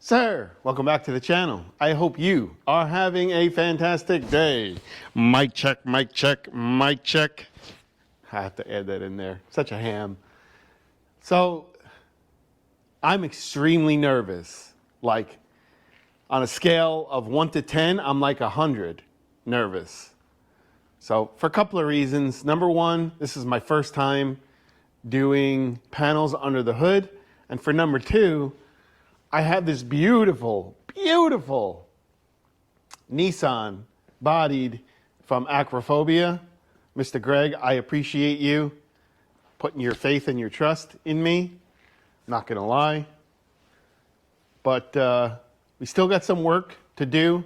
Sir, welcome back to the channel. I hope you are having a fantastic day. Mic check, mic check, mic check. I have to add that in there. Such a ham. So, I'm extremely nervous. Like, on a scale of 1 to 10, I'm like 100 nervous. So, for a couple of reasons. Number one, this is my first time doing panels under the hood. And for number two, I have this beautiful, beautiful Nissan bodied from Acrophobia. Mr. Greg, I appreciate you putting your faith and your trust in me. Not gonna lie. But we still got some work to do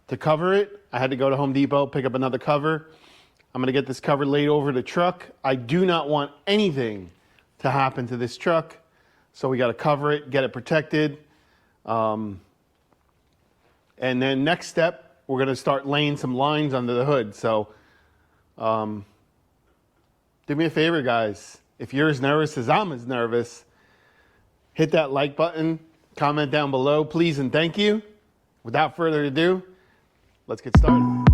to cover it. I had to go to Home Depot, pick up another cover. I'm gonna get this cover laid over the truck. I do not want anything to happen to this truck. So we got to cover it, get it protected. And then next step, we're going to start laying some lines under the hood. So do me a favor, guys. If you're as nervous as I'm as nervous, hit that like button, comment down below, please and thank you. Without further ado, let's get started.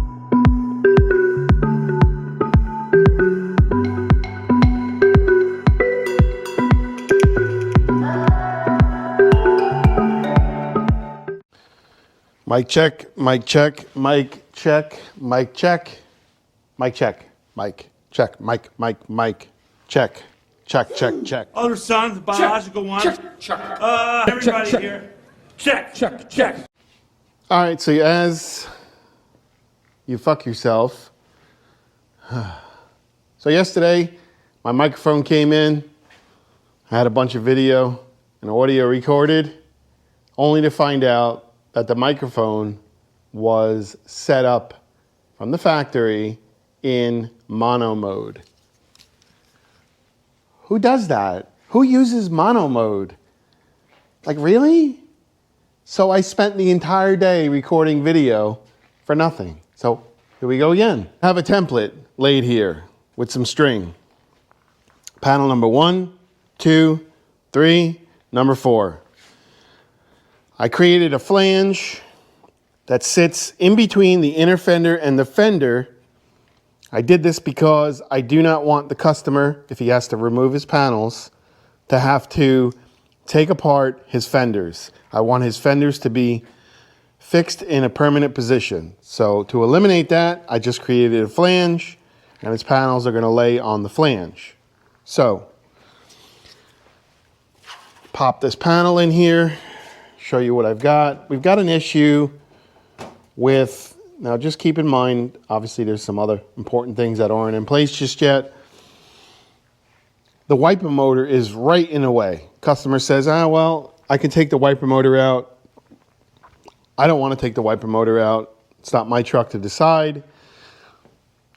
Mic check, mic check, mic check, mic check, mic check, mic check, mic, check, check, check, check. Other son, the biological one. Check. Everybody here. Check. All right, so as you fuck yourself. So yesterday, my microphone came in. I had a bunch of video and audio recorded, only to find out that the microphone was set up from the factory in mono mode. Who does that? Who uses mono mode? Like, really? So I spent the entire day recording video for nothing. So here we go again. I have a template laid here with some string. Panel number 1, 2, 3, number 4. I created a flange that sits in between the inner fender and the fender. I did this because I do not want the customer, if he has to remove his panels, to have to take apart his fenders. I want his fenders to be fixed in a permanent position. So to eliminate that, I just created a flange, and his panels are going to lay on the flange. So, pop this panel in here. Show you what I've got. We've got an issue with, now just keep in mind, obviously there's some other important things that aren't in place just yet. The wiper motor is right in the way. Customer says, well, I can take the wiper motor out. I don't want to take the wiper motor out. It's not my truck to decide.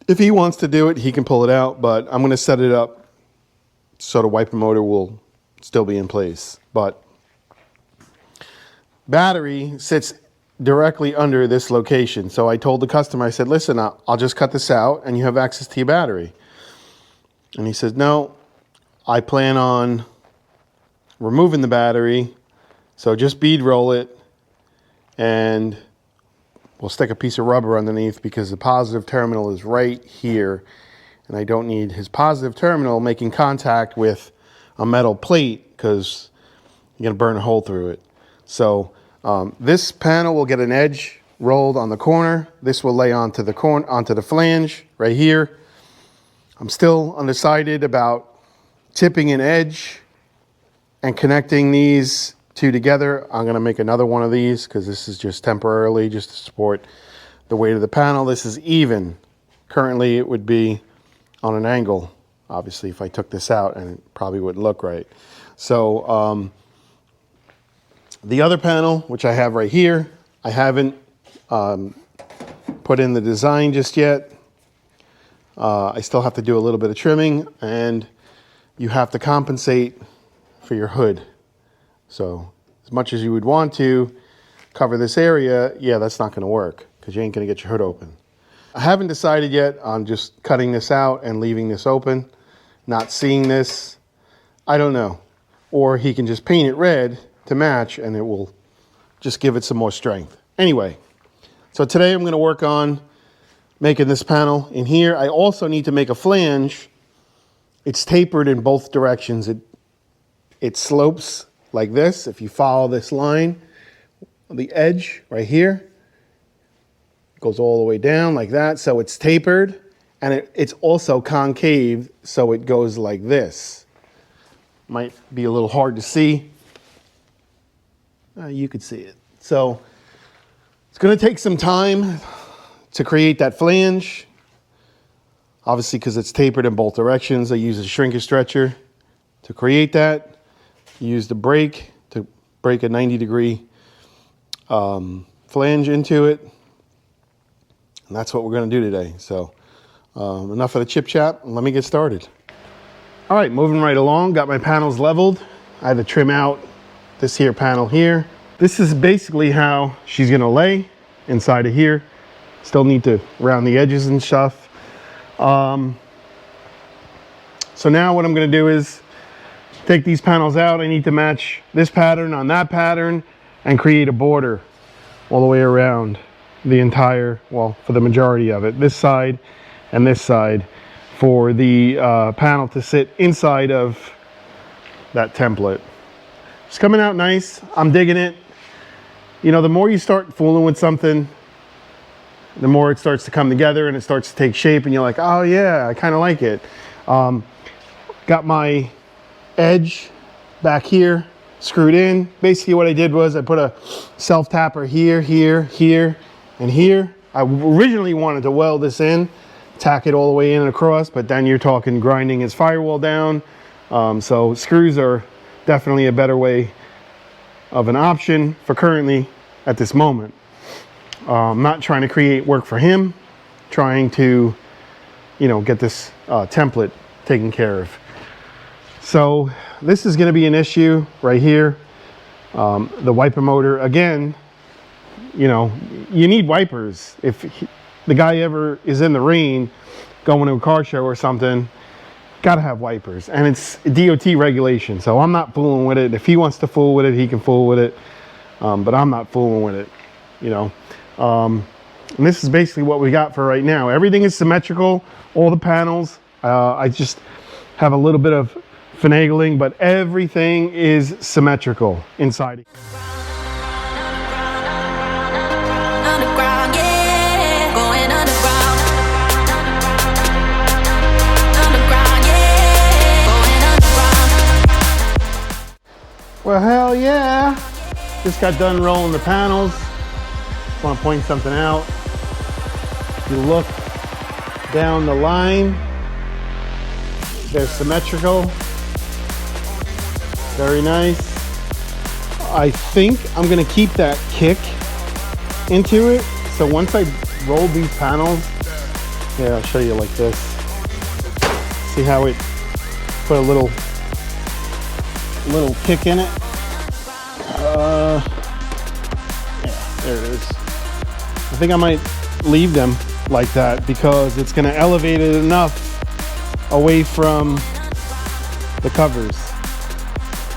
If he wants to do it, he can pull it out, but I'm going to set it up so the wiper motor will still be in place. But battery sits directly under this location. So I told the customer, I said, listen, I'll just cut this out and you have access to your battery. And he says, no, I plan on removing the battery. So just bead roll it and we'll stick a piece of rubber underneath because the positive terminal is right here. And I don't need his positive terminal making contact with a metal plate because you're going to burn a hole through it. So this panel will get an edge rolled on the corner. This will lay onto the flange right here. I'm still undecided about tipping an edge and connecting these two together. I'm going to make another one of these because this is just temporarily just to support the weight of the panel. This is even. Currently it would be on an angle. Obviously if I took this out, and it probably wouldn't look right. So the other panel, which I have right here, I haven't put in the design just yet. I still have to do a little bit of trimming, and you have to compensate for your hood. So as much as you would want to cover this area, yeah, that's not going to work because you ain't going to get your hood open. I haven't decided yet on just cutting this out and leaving this open, not seeing this. I don't know. Or he can just paint it red to match and it will just give it some more strength. Anyway, so today I'm going to work on making this panel in here. I also need to make a flange. It's tapered in both directions. It slopes like this. If you follow this line, the edge right here goes all the way down like that. So it's tapered, and it's also concave, so it goes like this. Might be a little hard to see. You could see it. So it's going to take some time to create that flange. Obviously, because it's tapered in both directions, I use a shrinkage stretcher to create that. Use the brake to break a 90-degree flange into it. And that's what we're going to do today. So enough of the chip chat. Let me get started. All right, moving right along. Got my panels leveled. I had to trim out this here panel here. This is basically how she's going to lay inside of here. Still need to round the edges and stuff. So now what I'm going to do is take these panels out. I need to match this pattern on that pattern and create a border all the way around the entire, well, for the majority of it, this side and this side, for the panel to sit inside of that template. It's coming out nice. I'm digging it. You know, the more you start fooling with something, the more it starts to come together and it starts to take shape, and you're like, oh yeah, I kind of like it. Got my edge back here screwed in. Basically what I did was I put a self tapper here, here, here, and here. I originally wanted to weld this in, tack it all the way in and across, but then you're talking grinding his firewall down. So screws are definitely a better way of an option for currently at this moment. I'm not trying to create work for him, trying to, you know, get this template taken care of. So this is going to be an issue right here. The wiper motor, again, you know, you need wipers. If the guy ever is in the rain going to a car show or something, got to have wipers. And it's DOT regulation, so I'm not fooling with it. If he wants to fool with it, he can fool with it. But I'm not fooling with it, you know. And this is basically what we got for right now. Everything is symmetrical, all the panels. I just have a little bit of finagling, but everything is symmetrical inside. Well, hell yeah. Just got done rolling the panels. Just want to point something out. If you look down the line, they're symmetrical. Very nice. I think I'm going to keep that kick into it. So once I roll these panels, yeah, I'll show you like this. See how it put a little kick in it. Yeah, there it is. I think I might leave them like that because it's going to elevate it enough away from the covers.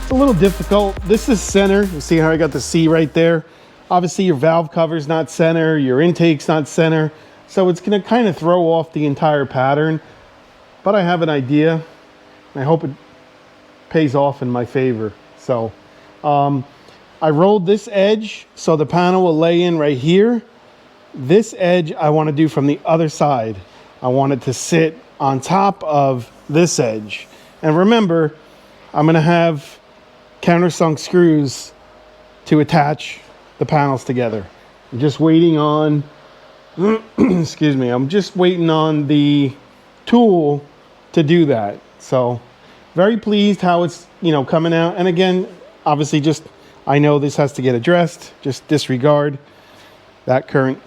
It's a little difficult. This is center. You see how I got the C right there? Obviously your valve cover's not center, your intake's not center, so it's going to kind of throw off the entire pattern. But I have an idea. I hope it pays off in my favor. So I rolled this edge so the panel will lay in right here. This edge I want to do from the other side. I want it to sit on top of this edge. And remember, I'm going to have countersunk screws to attach the panels together. I'm just waiting on, excuse me, I'm just waiting on the tool to do that. So very pleased how it's, you know, coming out. And again, obviously just, I know this has to get addressed. Just disregard that current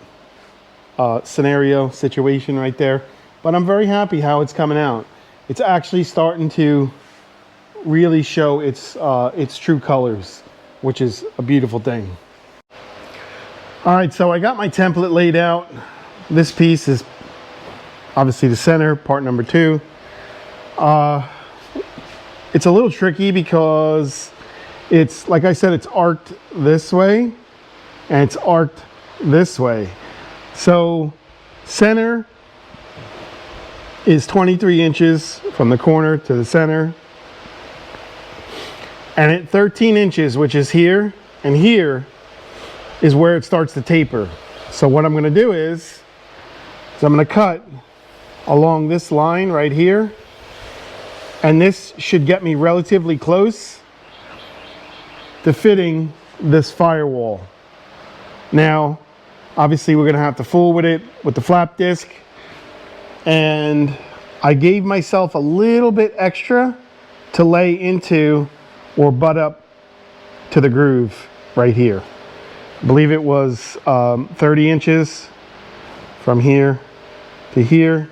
scenario situation right there. But I'm very happy how it's coming out. It's actually starting to really show its true colors, which is a beautiful thing. All right, so I got my template laid out. This piece is obviously the center, part number 2. It's a little tricky because it's, like I said, it's arced this way. and it's arced this way. So center is 23 inches from the corner to the center. And at 13 inches, which is here and here, is where it starts to taper. So what I'm going to do is I'm going to cut along this line right here. And this should get me relatively close to fitting this firewall. Now, obviously we're going to have to fool with it with the flap disc. And I gave myself a little bit extra to lay into or butt up to the groove right here. I believe it was 30 inches from here to here.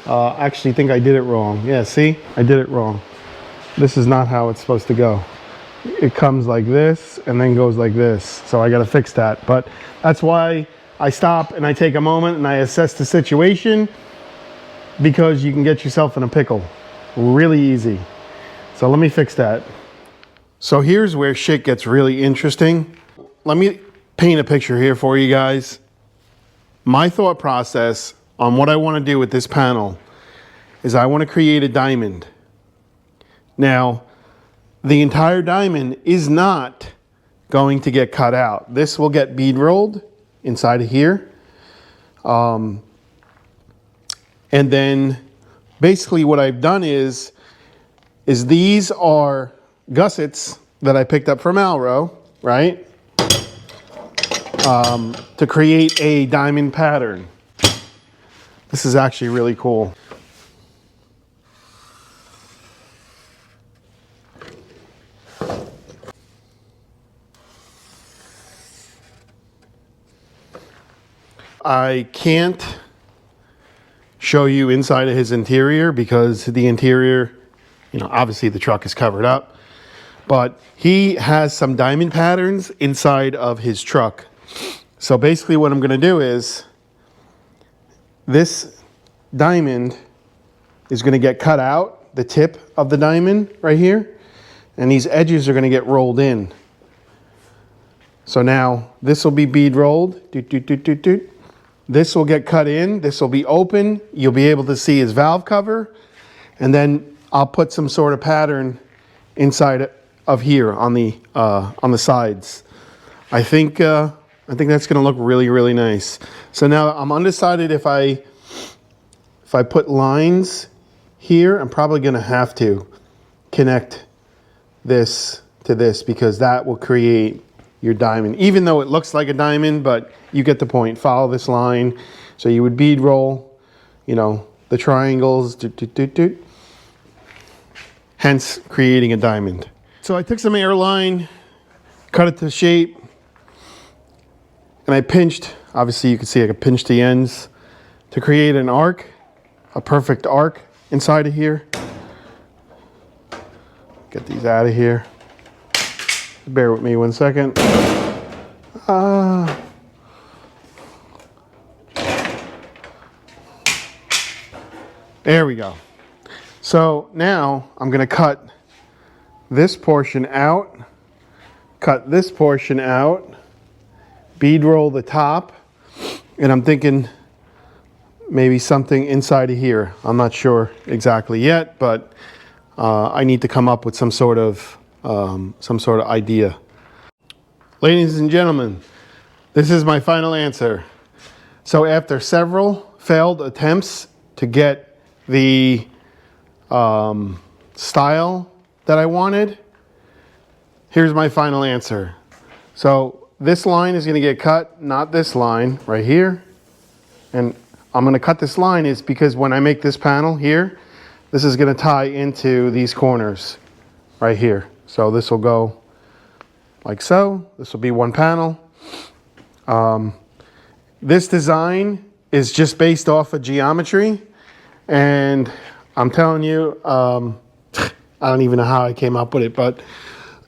I actually think I did it wrong. Yeah, see? I did it wrong. This is not how it's supposed to go. It comes like this and then goes like this. So I got to fix that. But that's why I stop and I take a moment and I assess the situation, because you can get yourself in a pickle really easy. So let me fix that. So here's where shit gets really interesting. Let me paint a picture here for you guys. My thought process on what I want to do with this panel is I want to create a diamond. Now, the entire diamond is not going to get cut out. This will get bead rolled inside of here. And then basically what I've done is these are gussets that I picked up from Alro, right? To create a diamond pattern. This is actually really cool. I can't show you inside of his interior because the interior, you know, obviously the truck is covered up, but he has some diamond patterns inside of his truck. So basically what I'm going to do is this diamond is going to get cut out, the tip of the diamond right here, and these edges are going to get rolled in. So now this will be bead rolled. Doot, doot, doot, doot, doot. This will get cut in. This will be open. You'll be able to see his valve cover. And then I'll put some sort of pattern inside of here on the sides. I think that's going to look really, really nice. So now I'm undecided if I put lines here. I'm probably going to have to connect this to this because that will create your diamond, even though it looks like a diamond, but you get the point. Follow this line. So you would bead roll, you know, the triangles, doot, doot, doot, doot. Hence creating a diamond. So I took some airline, cut it to shape, and I pinched, obviously you can see I could pinch the ends to create an arc, a perfect arc inside of here. Get these out of here. Bear with me 1 second. There we go. So now I'm going to cut this portion out, cut this portion out, bead roll the top, and I'm thinking maybe something inside of here. I'm not sure exactly yet, but I need to come up with some sort of idea. Ladies and gentlemen, this is my final answer. So after several failed attempts to get the style that I wanted, here's my final answer. So this line is going to get cut, not this line right here. And I'm going to cut this line is because when I make this panel here, this is going to tie into these corners right here. So this will go like so. This will be one panel. This design is just based off of geometry. And I'm telling you, I don't even know how I came up with it, but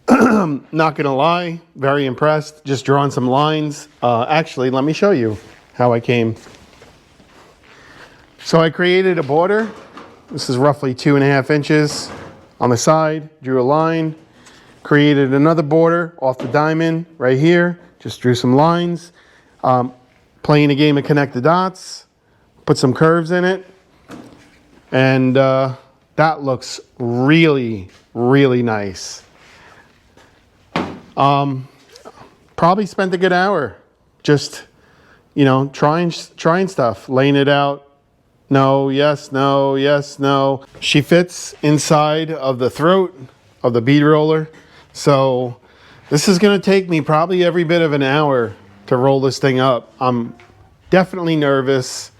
not going to lie, very impressed. Just drawing some lines. Actually, let me show you how I came. So I created a border. This is roughly 2.5 inches on the side. Drew a line. Created another border off the diamond right here, Just drew some lines. Playing a game of connect the dots. Put some curves in it. And that looks really, really nice. Probably spent a good hour just, you know, trying stuff, laying it out. No, yes, no, yes, no. She fits inside of the throat of the bead roller. So this is going to take me probably every bit of an hour to roll this thing up. I'm definitely nervous.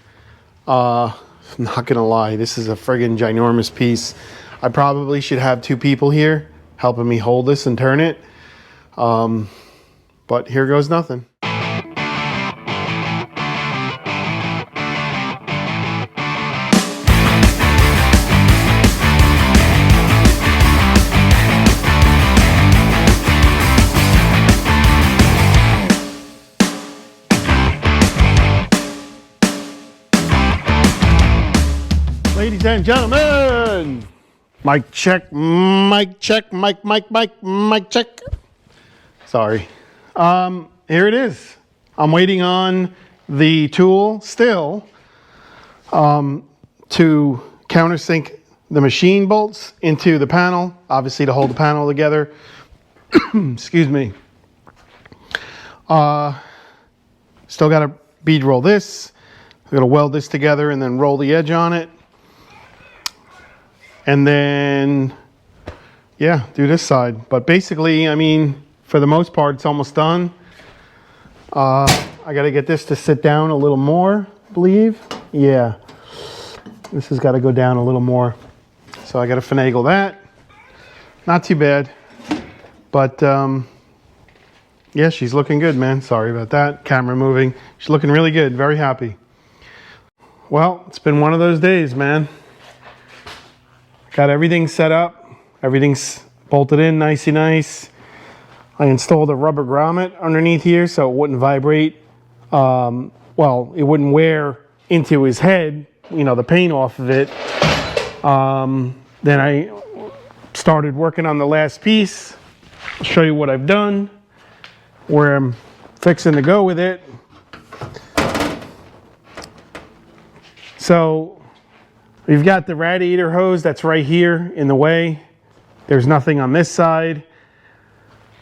I'm not going to lie. This is a friggin' ginormous piece. I probably should have 2 people here helping me hold this and turn it. But here goes nothing. Ladies and gentlemen, mic check, mic check, mic check. Sorry. Here it is. I'm waiting on the tool still to countersink the machine bolts into the panel, obviously to hold the panel together. Excuse me. Still got to bead roll this. I'm going to weld this together and then roll the edge on it. And then, yeah, do this side. But basically, I mean, for the most part, it's almost done. I got to get this to sit down a little more, I believe. Yeah, this has got to go down a little more. So I got to finagle that. Not too bad. But, yeah, she's looking good, man. Sorry about that. Camera moving. She's looking really good. Very happy. Well, it's been one of those days, man. Got everything set up. Everything's bolted in nicey nice. I installed a rubber grommet underneath here so it wouldn't vibrate. Well, it wouldn't wear into his head, you know, the paint off of it. Then I started working on the last piece. I'll show you what I've done, where I'm fixing to go with it. So we've got the radiator hose that's right here in the way. There's nothing on this side.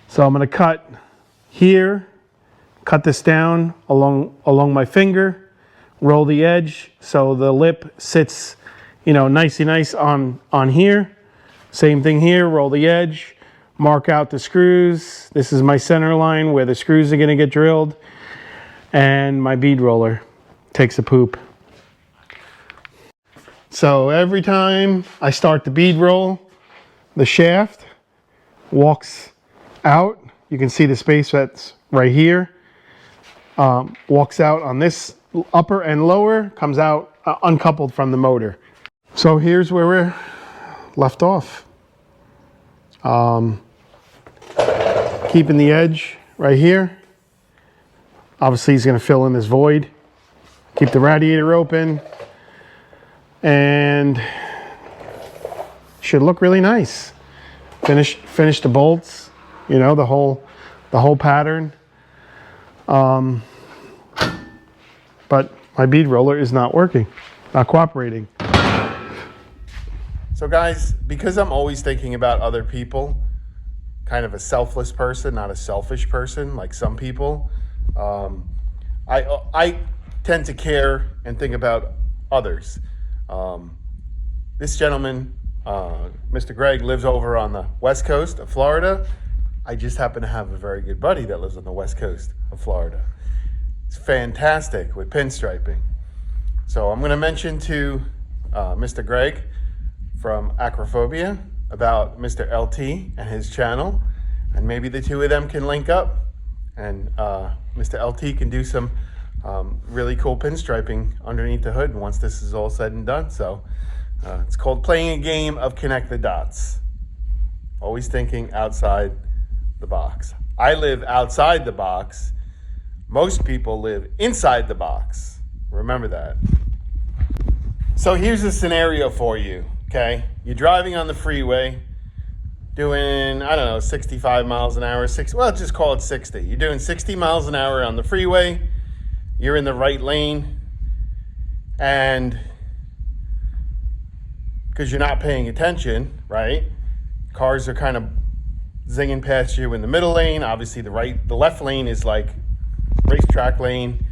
So I'm going to cut here, cut this down along my finger, roll the edge so the lip sits, you know, nicey nice on here. Same thing here, roll the edge, mark out the screws. This is my center line where the screws are going to get drilled. And my bead roller takes a poop. So every time I start the bead roll, the shaft walks out. You can see the space that's right here. Walks out on this upper and lower, comes out uncoupled from the motor. So here's where we're left off. Keeping the edge right here. Obviously he's going to fill in this void. Keep the radiator open. And should look really nice. Finish the bolts, you know, the whole pattern. But my bead roller is not working, not cooperating. So guys, because I'm always thinking about other people, kind of a selfless person, not a selfish person like some people, I tend to care and think about others. This gentleman, Mr. Greg, lives over on the west coast of Florida. I just happen to have a very good buddy that lives on the west coast of Florida. It's fantastic with pinstriping. So I'm going to mention to Mr. Greg from Acrophobia about Mr. LT and his channel, and maybe the two of them can link up, and Mr. LT can do some really cool pinstriping underneath the hood once this is all said and done. So it's called playing a game of connect the dots. Always thinking outside the box. I live outside the box. Most people live inside the box. Remember that. So here's a scenario for you, okay? You're driving on the freeway. doing, I don't know, 65 miles an hour, well, just call it 60. You're doing 60 miles an hour on the freeway. You're in the right lane. And because you're not paying attention, right? Cars are kind of zinging past you in the middle lane. Obviously, the left lane is like racetrack lane.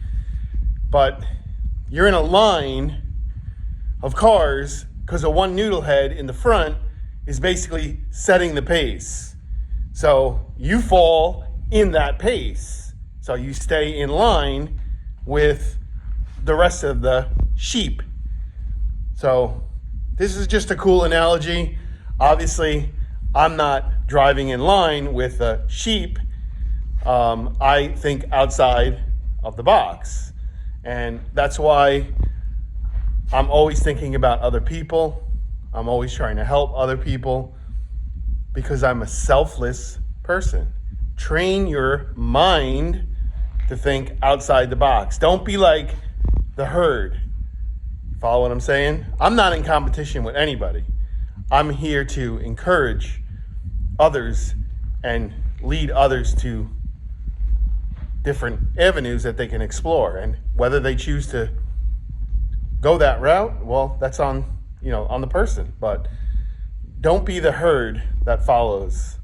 But you're in a line of cars because a one noodlehead in the front is basically setting the pace. So you fall in that pace. So you stay in line with the rest of the sheep. So this is just a cool analogy. Obviously, I'm not driving in line with the sheep. I think outside of the box. And that's why I'm always thinking about other people. I'm always trying to help other people because I'm a selfless person. Train your mind to think outside the box. Don't be like the herd. Follow what I'm saying? I'm not in competition with anybody. I'm here to encourage others and lead others to different avenues that they can explore. And whether they choose to go that route, well, that's on the person. But don't be the herd that follows.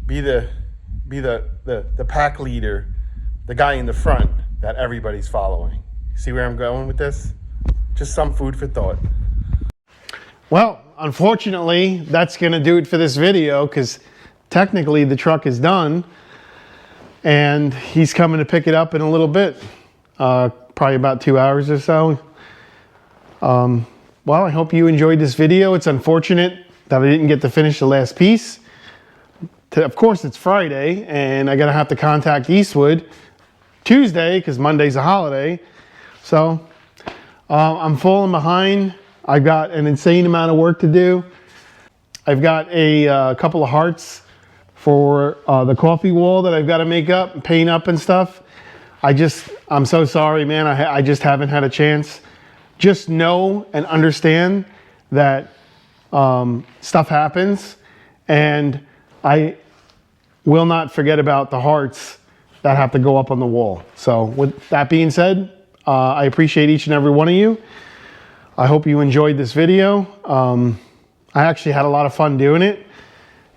Be the pack leader, the guy in the front that everybody's following. See where I'm going with this? Just some food for thought. Well, unfortunately, that's going to do it for this video because technically the truck is done and he's coming to pick it up in a little bit, probably about 2 hours or so. Well, I hope you enjoyed this video. It's unfortunate that I didn't get to finish the last piece. Of course, it's Friday, and I'm going to have to contact Eastwood Tuesday because Monday's a holiday. So I'm falling behind. I've got an insane amount of work to do. I've got a couple of hearts for the coffee wall that I've got to make up, paint up and stuff. I'm so sorry, man. I just haven't had a chance. Just know and understand that stuff happens, and I will not forget about the hearts that have to go up on the wall. So with that being said, I appreciate each and every one of you. I hope you enjoyed this video. I actually had a lot of fun doing it.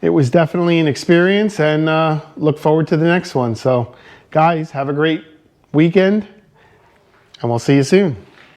It was definitely an experience, and look forward to the next one. So guys, have a great weekend, and we'll see you soon.